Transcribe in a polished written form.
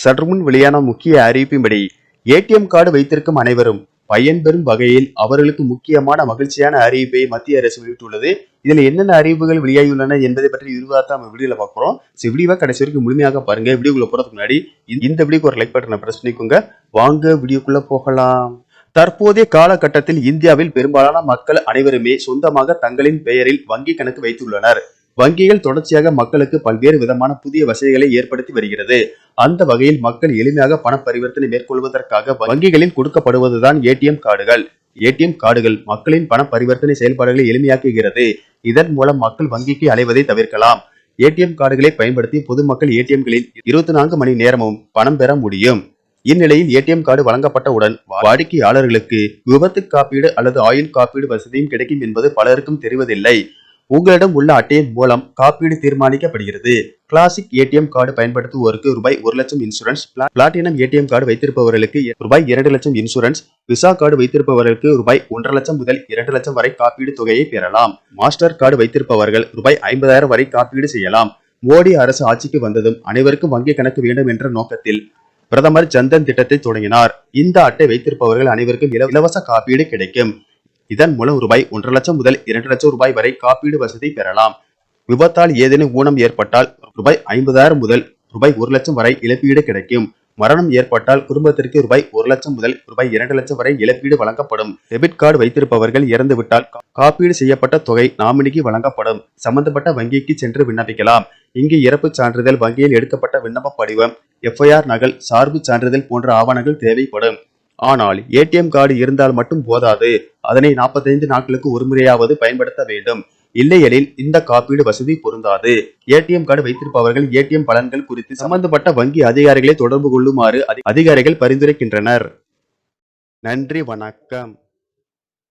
சற்றுமுன் வெளியான முக்கிய அறிவிப்பின்படி ஏடிஎம் கார்டு வைத்திருக்கும் அனைவரும் பயன்பெறும் வகையில் அவர்களுக்கு முக்கியமான மகிழ்ச்சியான அறிவிப்பை மத்திய அரசு வெளியிட்டுள்ளது. இதுல என்னென்ன அறிவிப்புகள் வெளியாகியுள்ளன என்பதை பற்றி விரிவாக நம்ம வீடியோல பார்க்கிறோம். வீடியோவை கடைசி வரைக்கும் முழுமையாக பாருங்க. வீடியோக்குள்ள போறதுக்கு முன்னாடி இந்த வீடியோக்கு ஒரு லைக் பட்டனை பிரஸ் பண்ணிக்கோங்க. வாங்க வீடியோக்குள்ள போகலாம். தற்போதைய காலகட்டத்தில் இந்தியாவில் பெரும்பாலான மக்கள் அனைவருமே சொந்தமாக தங்களின் பெயரில் வங்கி கணக்கு வைத்துள்ளனர். வங்கிகள் தொடர்ச்சியாக மக்களுக்கு பல்வேறு விதமான புதிய வசதிகளை ஏற்படுத்தி வருகிறது. அந்த வகையில் மக்கள் எளிமையாக பண பரிவர்த்தனை மேற்கொள்வதற்காக வங்கிகளில் கொடுக்கப்படுவதுதான் ஏடிஎம் கார்டுகள். ஏடிஎம் கார்டுகள் மக்களின் பண பரிவர்த்தனை செயல்பாடுகளை எளிமையாக்குகிறது. இதன் மூலம் மக்கள் வங்கிக்கு அலைவதை தவிர்க்கலாம். ஏடிஎம் கார்டுகளை பயன்படுத்தி பொதுமக்கள் ஏடிஎம்களில் 24 மணி நேரமும் பணம் பெற முடியும். இந்நிலையில் ஏடிஎம் கார்டு வழங்கப்பட்டவுடன் வாடிக்கையாளர்களுக்கு விபத்து காப்பீடு அல்லது ஆயுள் காப்பீடு வசதியும் கிடைக்கும் என்பது பலருக்கும் தெரிவதில்லை. உங்களிடம் உள்ள அட்டையின் மூலம் காப்பீடு தீர்மானிக்கப்படுகிறது. கிளாசிக் ஏடிஎம் கார்டு பயன்படுத்துவோருக்கு ரூபாய் 1 லட்சம் இன்சூரன்ஸ், பிளாட்டினம் ஏடிஎம் கார்டு வைத்திருப்பவர்களுக்கு ரூபாய் 2 லட்சம் இன்சூரன்ஸ், விசா கார்டு வைத்திருப்பவர்களுக்கு ரூபாய் 1.5 லட்சம் முதல் 2 லட்சம் வரை காப்பீடு தொகையை பெறலாம். மாஸ்டர் கார்டு வைத்திருப்பவர்கள் ரூபாய் 50,000 வரை காப்பீடு செய்யலாம். மோடி அரசு ஆட்சிக்கு வந்ததும் அனைவருக்கும் வங்கி கணக்கு வேண்டும் என்ற நோக்கத்தில் பிரதமர் ஜன்தன் திட்டத்தை தொடங்கினார். இந்த அட்டை வைத்திருப்பவர்கள் அனைவருக்கும் இலவச காப்பீடு கிடைக்கும். இதன் மூலம் ரூபாய் 1.5 லட்சம் முதல் 2 லட்சம் ரூபாய் வரை காப்பீடு வசதி பெறலாம். விபத்தால் ஏதேனும் ஊனம் ஏற்பட்டால் ரூபாய் 50,000 முதல் ரூபாய் 1 லட்சம் வரை இழப்பீடு கிடைக்கும். மரணம் ஏற்பட்டால் குடும்பத்திற்கு ரூபாய் 1 லட்சம் முதல் ரூபாய் 2 லட்சம் வரை இழப்பீடு வழங்கப்படும். டெபிட் கார்டு வைத்திருப்பவர்கள் இறந்துவிட்டால் காப்பீடு செய்யப்பட்ட தொகை நாமினிக்கு வழங்கப்படும். சம்பந்தப்பட்ட வங்கிக்கு சென்று விண்ணப்பிக்கலாம். இங்கு இறப்பு சான்றிதழ், வங்கியில் எடுக்கப்பட்ட விண்ணப்ப படிவம், எஃப்ஐஆர் நகல், சார்பு சான்றிதழ் போன்ற ஆவணங்கள் தேவைப்படும். ஆனால் ஏடிஎம் கார்டு இருந்தால் மட்டும் போதாது. அதனை 45 நாட்களுக்கு ஒரு முறையாவது பயன்படுத்த வேண்டும். இல்லையெனில் இந்த காப்பீடு வசதி பொருந்தாது. ஏடிஎம் கார்டு வைத்திருப்பவர்கள் ஏடிஎம் பலன்கள் குறித்து சம்பந்தப்பட்ட வங்கி அதிகாரிகளை தொடர்பு கொள்ளுமாறு அதிகாரிகள் பரிந்துரைக்கின்றனர். நன்றி, வணக்கம்.